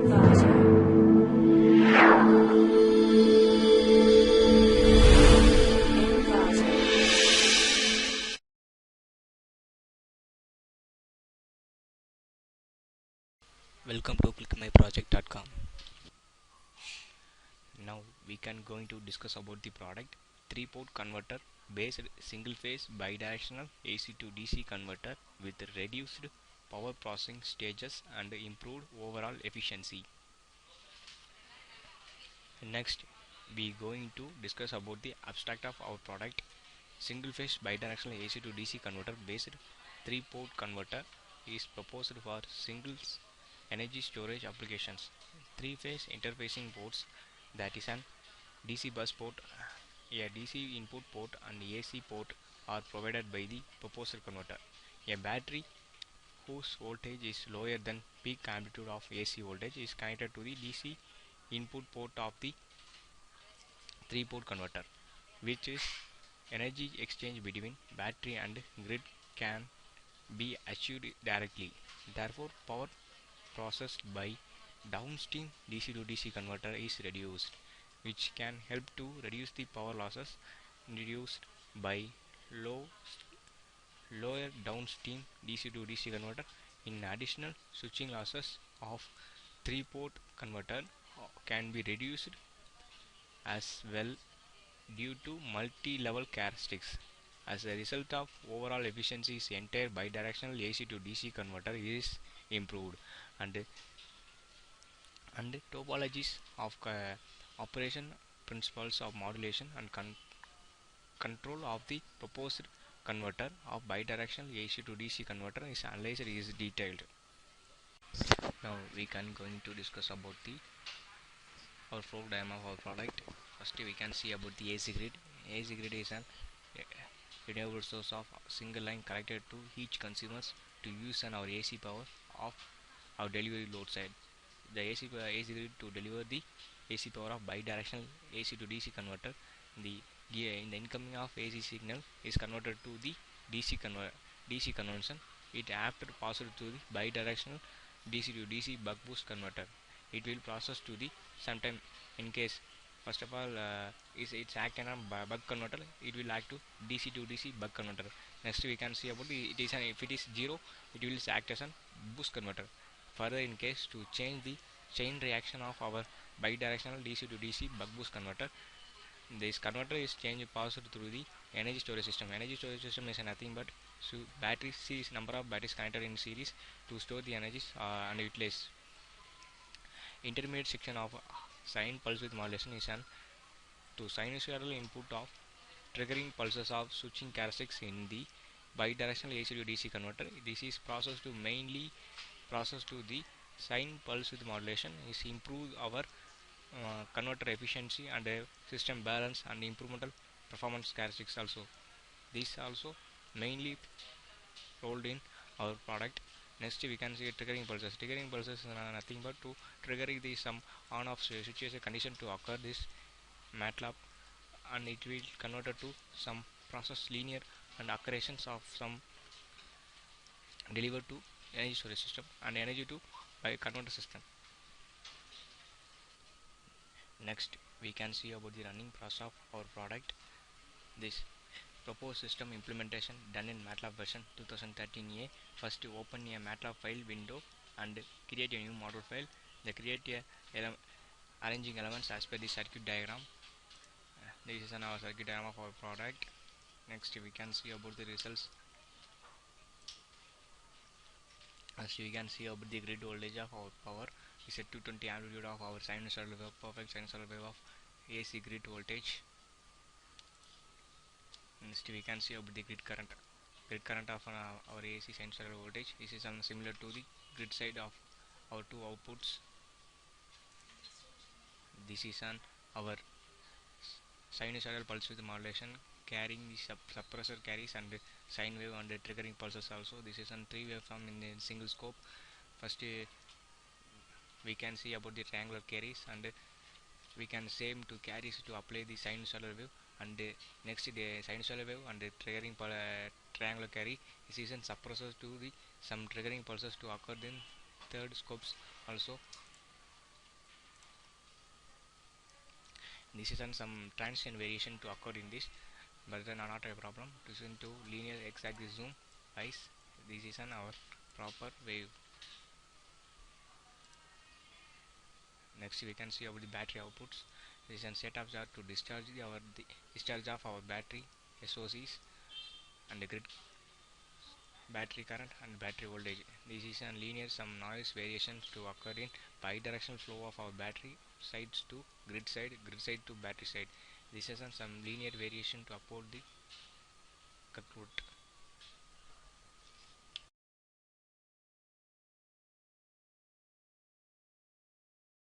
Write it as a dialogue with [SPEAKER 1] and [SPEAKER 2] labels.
[SPEAKER 1] Welcome to ClickMyProject.com. Now we can going to discuss about the product 3-port converter based single phase bidirectional AC to DC converter with reduced power processing stages and improved overall efficiency. Next we going to discuss about the abstract of our product. Single phase bidirectional AC to DC converter based 3-port converter is proposed for singles energy storage applications. 3-phase interfacing ports, that is an DC bus port, a DC input port and AC port are provided by the proposed converter. A battery whose voltage is lower than peak amplitude of AC voltage is connected to the DC input port of the 3-port converter, which is energy exchange between battery and grid can be achieved directly. Therefore, power processed by downstream DC to DC converter is reduced, which can help to reduce the power losses induced by lower downstream DC to DC converter. In additional, switching losses of 3-port converter can be reduced as well due to multi-level characteristics. As a result of overall efficiency, entire bidirectional AC to DC converter is improved, and topologies of operation principles of modulation and control of the proposed converter of bidirectional AC to DC converter is analyzed is detailed. Now we can going to discuss about the our flow diagram of our product. First we can see about the AC grid. AC grid is an renewable source of single line connected to each consumers to use our AC power of our delivery load side. The AC grid to deliver the AC power of bidirectional AC to DC converter. The in the incoming of AC signal is converted to the DC conversion. It after passed to the bidirectional DC to DC buck boost converter. It will process to the sometime in case first of all it's act on buck converter. It will act to DC to DC buck converter. Next we can see about it is if it is 0, it will act as a boost converter. Further, in case to change the chain reaction of our bidirectional DC to DC buck boost converter, this converter is changed passed through the energy storage system. Energy storage system is nothing but battery series, number of batteries connected in series to store the energies and utilize. Intermediate section of sine pulse width modulation is an to sinusoidal input of triggering pulses of switching characteristics in the bidirectional AC to DC converter. This is processed to mainly process to the sine pulse width modulation is improve our converter efficiency and system balance and improvement performance characteristics also. This also mainly rolled in our product. Next we can see triggering pulses. Triggering pulses is nothing but to triggering the some on off switches condition to occur this Matlab, and it will convert to some process linear and occurrences of some delivered to energy storage system and energy to by converter system. Next we can see about the running process of our product. This proposed system implementation done in Matlab version 2013A. First open a Matlab file window and create a new model file. Create a arranging elements as per the circuit diagram. This is our circuit diagram of our product. Next we can see about the results. As you can see about the grid voltage of our power is at 220 amplitude of our sinusoidal wave, perfect sinusoidal wave of AC grid voltage. Next we can see about the grid current. Grid current of our AC sinusoidal voltage. This is similar to the grid side of our two outputs. This is our sinusoidal pulse width modulation carrying the suppressor carries and sine wave and triggering pulses also. This is on 3 waveform in the single scope. First we can see about the triangular carries, and we can same to carries to apply the sinusoidal wave, and next the sinusoidal wave and the triggering triangular carry is a suppressor to the some triggering pulses to occur in third scopes also. This is some transient variation to occur in this, but then not a problem. To send to linear x-axis zoom wise, this is our proper wave. Next we can see about the battery outputs. This is a set of jar to discharge the discharge of our battery SOCs and the grid battery current and battery voltage. This is a linear some noise variations to occur in bidirectional flow of our battery sides to grid side to battery side. This is some linear variation to uphold the circuit.